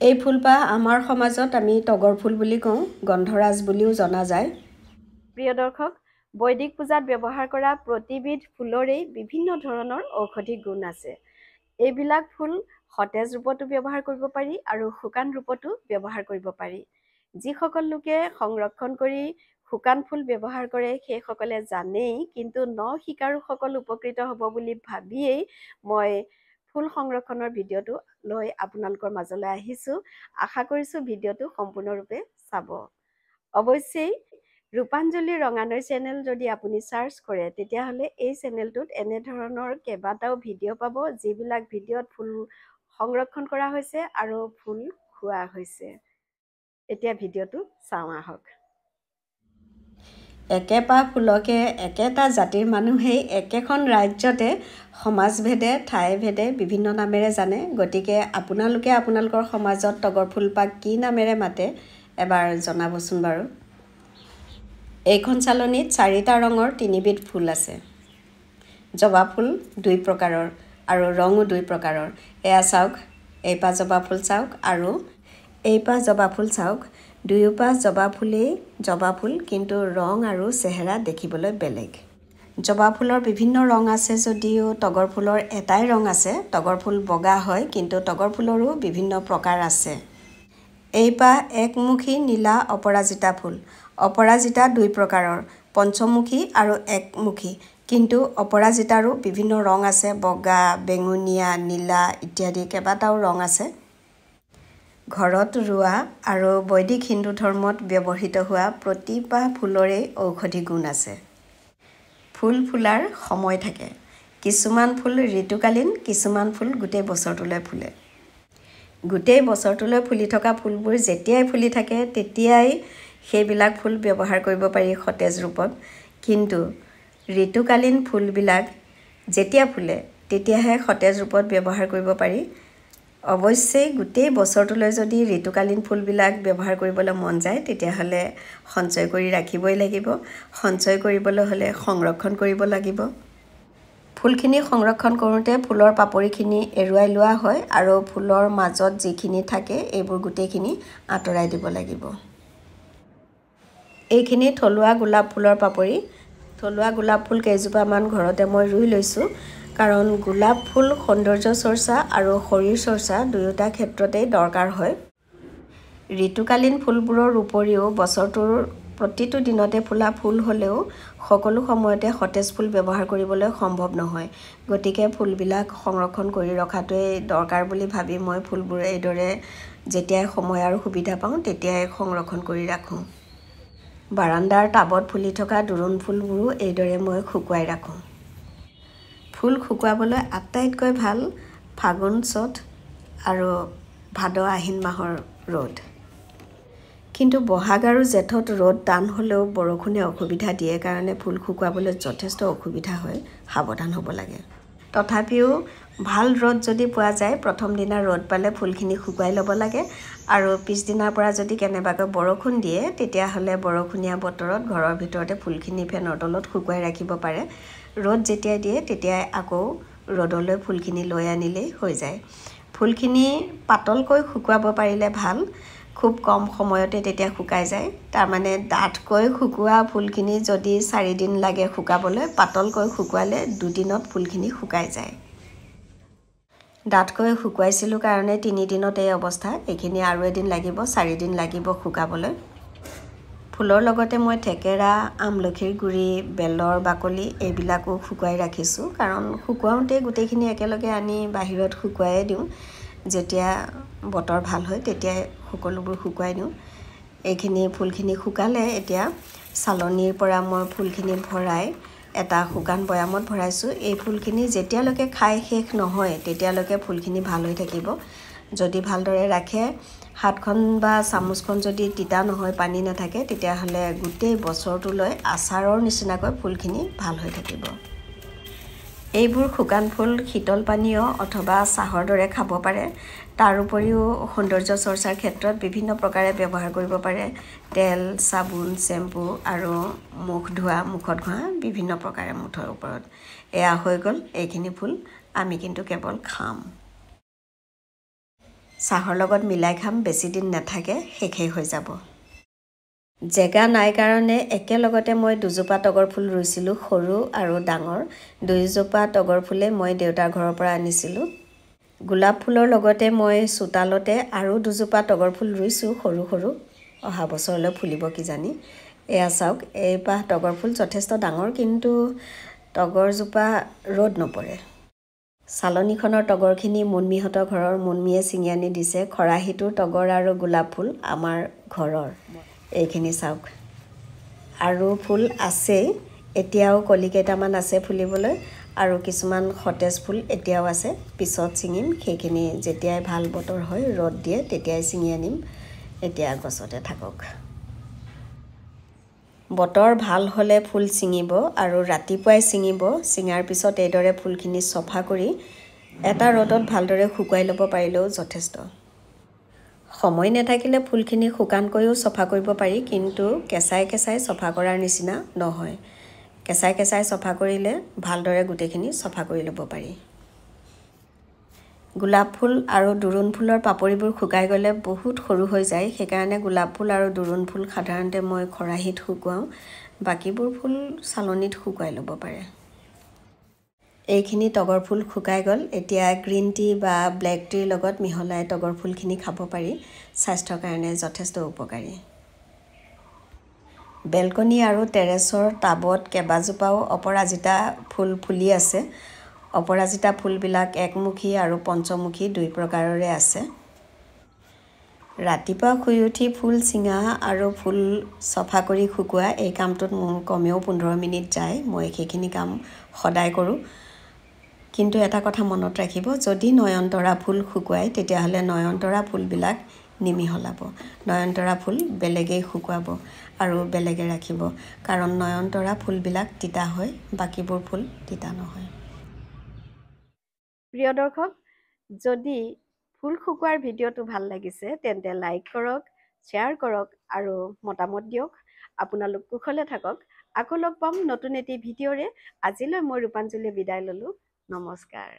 এই ফুলপাহ আমাৰ সমাজত আমি তগৰ ফুল বুলি কওঁ, গন্ধৰাজ বুলিও জনা যায়। প্ৰিয় দৰ্শক, বৈদিক পূজাত ব্যৱহাৰ কৰা প্ৰতিবিধ ফুলৰেই বিভিন্ন ধৰণৰ ঔষধি গুণ আছে। এইবিলাক ফুল সতেজ ৰূপতো ব্যৱহাৰ কৰিব পাৰি আৰু শুকান ৰূপতো ব্যৱহাৰ কৰিব পাৰি। যিসকল লোকে সংৰক্ষণ কৰি শুকান ফুল ব্যৱহাৰ কৰে সেইসকলে জানেই, কিন্তু শিকাৰুসকল উপকৃত হ'ব বুলি ভাবিয়েই মই ফুল সংৰক্ষণৰ ভিডিঅ'টো লৈ আপোনালোকৰ মাজলৈ আহিছোঁ। আশা কৰিছোঁ ভিডিঅ'টো সম্পূৰ্ণৰূপে চাব। অৱশ্যেই ৰূপাঞ্জলি ৰঙানৈ চেনেল যদি আপুনি চাৰ্চ কৰে তেতিয়াহ'লে এই চেনেলটোত এনেধৰণৰ কেইবাটাও ভিডিঅ' পাব, যিবিলাক ভিডিঅ'ত ফুল সংৰক্ষণ কৰা হৈছে আৰু ফুল খোৱা হৈছে। এতিয়া ভিডিঅ'টো চাওঁ আহক। একেপাহ ফুলকে একেটা জাতিৰ মানুহেই একেখন ৰাজ্যতে সমাজভেদে ঠাইভেদে বিভিন্ন নামেৰে জানে। গতিকে আপোনালোকে আপোনালোকৰ সমাজত তগৰ ফুলপাহ কি নামেৰে মাতে এবাৰ জনাবচোন বাৰু। এইখন চালনীত 4টা ৰঙৰ 3বিধ ফুল আছে। জবা ফুল 2 প্ৰকাৰৰ আৰু ৰঙো 2 প্ৰকাৰৰ। এয়া চাওক, এইপাহ জবা ফুল চাওক আৰু এইপাহ জবা ফুল চাওক। দুয়োপাহ জবা ফুলেই জবা ফুল, কিন্তু ৰং আৰু চেহেৰা দেখিবলৈ বেলেগ। জবা ফুলৰ বিভিন্ন ৰং আছে যদিও তগৰ ফুলৰ এটাই ৰং আছে। তগৰ ফুল বগা হয়, কিন্তু তগৰ ফুলৰো বিভিন্ন প্ৰকাৰ আছে। এইপাহ একমুখী নীলা অপৰাজিতা ফুল। অপৰাজিতা 2 প্ৰকাৰৰ, পঞ্চমুখী আৰু একমুখী, কিন্তু অপৰাজিতাৰো বিভিন্ন ৰং আছে, বগা, বেঙুনীয়া, নীলা ইত্যাদি কেইবাটাও ৰং আছে। ঘৰত ৰোৱা আৰু বৈদিক হিন্দু ধৰ্মত ব্যৱহৃত হোৱা প্ৰতিপাহ ফুলৰেই ঔষধি গুণ আছে। ফুল ফুলাৰ সময় থাকে। কিছুমান ফুল ঋতুকালীন, কিছুমান ফুল গোটেই বছৰটোলৈ ফুলে। গোটেই বছৰটোলৈ ফুলি থকা ফুলবোৰ যেতিয়াই ফুলি থাকে তেতিয়াই সেইবিলাক ফুল ব্যৱহাৰ কৰিব পাৰি সতেজ ৰূপত। কিন্তু ঋতুকালীন ফুলবিলাক যেতিয়া ফুলে তেতিয়াহে সতেজ ৰূপত ব্যৱহাৰ কৰিব পাৰি। অৱশ্যেই গোটেই বছৰটোলৈ যদি ঋতুকালীন ফুলবিলাক ব্যৱহাৰ কৰিবলৈ মন যায় তেতিয়াহ'লে সঞ্চয় কৰি ৰাখিবই লাগিব। সঞ্চয় কৰিবলৈ হ'লে সংৰক্ষণ কৰিব লাগিব। ফুলখিনি সংৰক্ষণ কৰোঁতে ফুলৰ পাপৰিখিনি এৰুৱাই লোৱা হয় আৰু ফুলৰ মাজত যিখিনি থাকে এইবোৰ গোটেইখিনি আঁতৰাই দিব লাগিব। এইখিনি থলুৱা গোলাপ ফুলৰ পাপৰি। থলুৱা গোলাপ ফুল কেইজোপামান ঘৰতে মই ৰুই লৈছোঁ, কাৰণ গোলাপ ফুল সৌন্দৰ্য চৰ্চা আৰু শৰীৰ চৰ্চা দুয়োটা ক্ষেত্ৰতেই দৰকাৰ হয়। ঋতুকালীন ফুলবোৰৰ উপৰিও বছৰটোৰ প্ৰতিটো দিনতে ফুলা ফুল হ'লেও সকলো সময়তে সতেজ ফুল ব্যৱহাৰ কৰিবলৈ সম্ভৱ নহয়। গতিকে ফুলবিলাক সংৰক্ষণ কৰি ৰখাটোৱেই দৰকাৰ বুলি ভাবি মই ফুলবোৰ এইদৰে যেতিয়াই সময় আৰু সুবিধা পাওঁ তেতিয়াই সংৰক্ষণ কৰি ৰাখোঁ। বাৰান্দাৰ টাবত ফুলি থকা দোৰোণ ফুলবোৰো এইদৰে মই শুকুৱাই ৰাখোঁ। ফুল শুকুৱাবলৈ আটাইতকৈ ভাল ফাগুন চ'ত আৰু ভাদ আহিন মাহৰ ৰ'দ। কিন্তু বহাগ আৰু জেঠত ৰ'দ টান হ'লেও বৰষুণে অসুবিধা দিয়ে কাৰণে ফুল শুকুৱাবলৈ যথেষ্ট অসুবিধা হয়, সাৱধান হ'ব লাগে। তথাপিও ভাল ৰ'দ যদি পোৱা যায় প্ৰথম দিনা ৰ'দ পালে ফুলখিনি শুকুৱাই ল'ব লাগে, আৰু পিছদিনাৰ পৰা যদি কেনেবাকৈ বৰষুণ দিয়ে তেতিয়াহ'লে বৰষুণীয়া বতৰত ঘৰৰ ভিতৰতে ফুলখিনি ফেনৰ তলত শুকুৱাই ৰাখিব পাৰে। ৰ'দ যেতিয়াই দিয়ে তেতিয়াই আকৌ ৰ'দলৈ ফুলখিনি লৈ আনিলেই হৈ যায়। ফুলখিনি পাতলকৈ শুকুৱাব পাৰিলে ভাল, খুব কম সময়তে তেতিয়া শুকাই যায়। তাৰমানে ডাঠকৈ শুকোৱা ফুলখিনি যদি 4 দিন লাগে শুকাবলৈ, পাতলকৈ শুকুৱালে 2 দিনত ফুলখিনি শুকাই যায়। ডাঠকৈ শুকুৱাইছিলোঁ কাৰণে 3 দিনত এই অৱস্থা। এইখিনি আৰু এদিন লাগিব, 4 দিন লাগিব শুকাবলৈ। ফুলৰ লগতে মই থেকেৰা, আমলখিৰ গুৰি, বেলৰ বাকলি এইবিলাকো শুকুৱাই ৰাখিছোঁ, কাৰণ শুকুৱাওঁতেই গোটেইখিনি একেলগে আনি বাহিৰত শুকুৱাই দিওঁ। যেতিয়া বতৰ ভাল হয় তেতিয়াই সকলোবোৰ শুকুৱাই দিওঁ। এইখিনি ফুলখিনি শুকালে এতিয়া চালনীৰ পৰা মই ফুলখিনি ভৰাই এটা শুকান বৈয়ামত ভৰাইছোঁ। এই ফুলখিনি যেতিয়ালৈকে খাই শেষ নহয় তেতিয়ালৈকে ফুলখিনি ভাল হৈ থাকিব। যদি ভালদৰে ৰাখে, হাতখন বা চামুচখন যদি তিতা নহয়, পানী নাথাকে, তেতিয়াহ'লে গোটেই বছৰটোলৈ আচাৰৰ নিচিনাকৈ ফুলখিনি ভাল হৈ থাকিব। এইবোৰ শুকান ফুল শীতল পানীয় অথবা চাহৰ দৰে খাব পাৰে। তাৰ উপৰিও সৌন্দৰ্য চৰ্চাৰ ক্ষেত্ৰত বিভিন্ন প্ৰকাৰে ব্যৱহাৰ কৰিব পাৰে। তেল, চাবোন, শ্বেম্পু আৰু মুখত ঘঁহা বিভিন্ন প্ৰকাৰে মুঠৰ ওপৰত। এয়া হৈ গ'ল এইখিনি ফুল। আমি কিন্তু কেৱল খাম। চাহৰ লগত মিলাই খাম, বেছি দিন নাথাকে, শেষেই হৈ যাব। জেগা নাই কাৰণে একেলগতে মই দুজোপা তগৰ ফুল ৰুইছিলোঁ, সৰু আৰু ডাঙৰ। দুইজোপা তগৰ ফুলে মই দেউতাৰ ঘৰৰ পৰা আনিছিলোঁ। গোলাপ ফুলৰ লগতে মই চোতালতে আৰু দুজোপা তগৰ ফুল ৰুইছোঁ, সৰু সৰু। অহা বছৰলৈ ফুলিব কিজানি। এয়া চাওক, এইপাহ তগৰ ফুল যথেষ্ট ডাঙৰ, কিন্তু তগৰজোপা ৰ'দ নপৰে। চালনীখনৰ তগৰখিনি মুনমিহঁতৰ ঘৰৰ মুনমিয়ে ছিঙি আনি দিছে। খৰাহীটোৰ তগৰ আৰু গোলাপ ফুল আমাৰ ঘৰৰ। এইখিনি চাওক, আৰু ফুল আছেই, এতিয়াও কলি কেইটামান আছে ফুলিবলৈ, আৰু কিছুমান সতেজ ফুল এতিয়াও আছে, পিছত ছিঙিম। সেইখিনি যেতিয়াই ভাল বতৰ হয়, ৰ'দ দিয়ে, তেতিয়াই ছিঙি আনিম। এতিয়া গছতে থাকক। বতৰ ভাল হ'লে ফুল ছিঙিব, আৰু ৰাতিপুৱাই ছিঙিব। ছিঙাৰ পিছত এইদৰে ফুলখিনি চফা কৰি এটা ৰ'দত ভালদৰে শুকুৱাই ল'ব পাৰিলেও যথেষ্ট। সময় নাথাকিলে ফুলখিনি শুকানকৈও চফা কৰিব পাৰি, কিন্তু কেঁচাই কেঁচাই চফা কৰাৰ নিচিনা নহয়। কেঁচাই কেঁচাই চফা কৰিলে ভালদৰে গোটেইখিনি চফা কৰি ল'ব পাৰি। গোলাপ ফুল আৰু দোৰোণ ফুলৰ পাপৰিবোৰ শুকাই গ'লে বহুত সৰু হৈ যায়, সেইকাৰণে গোলাপ ফুল আৰু দোৰোণ ফুল সাধাৰণতে মই খৰাহীত শুকুৱাওঁ। বাকীবোৰ ফুল চালনীত শুকুৱাই ল'ব পাৰে। এইখিনি তগৰ ফুল শুকাই গ'ল। এতিয়া গ্ৰীণ টি বা ব্লেক টিৰ লগত মিহলাই তগৰ ফুলখিনি খাব পাৰি। স্বাস্থ্যৰ কাৰণে যথেষ্ট উপকাৰী। বেলকনি আৰু টেৰেছৰ টাবত কেইবাজোপাও অপৰাজিতা ফুল ফুলি আছে। অপৰাজিতা ফুলবিলাক একমুখী আৰু পঞ্চমুখী দুই প্ৰকাৰৰে আছে। ৰাতিপুৱা শুই উঠি ফুল ছিঙা আৰু ফুল চফা কৰি শুকোৱা, এই কামটোত মোৰ কমেও 15 মিনিট যায়। মই সেইখিনি কাম সদায় কৰোঁ। কিন্তু এটা কথা মনত ৰাখিব, যদি নয়নতৰা ফুল শুকুৱাই, তেতিয়াহ'লে নয়নতৰা ফুলবিলাক নিমিহলাব। নয়নতৰা ফুল বেলেগেই শুকুৱাব আৰু বেলেগে ৰাখিব, কাৰণ নয়নতৰা ফুলবিলাক তিতা হয়, বাকীবোৰ ফুল তিতা নহয়। প্ৰিয় দৰ্শক, যদি ফুল শুকুৱাৰ ভিডিঅ'টো ভাল লাগিছে, তেন্তে লাইক কৰক, শ্বেয়াৰ কৰক আৰু মতামত দিয়ক। আপোনালোক কুশলে থাকক। আকৌ লগ পাম নতুন এটি ভিডিঅ'ৰে। আজিলৈ মই ৰূপাঞ্জলিয়ে বিদায় ল'লোঁ। নমস্কাৰ।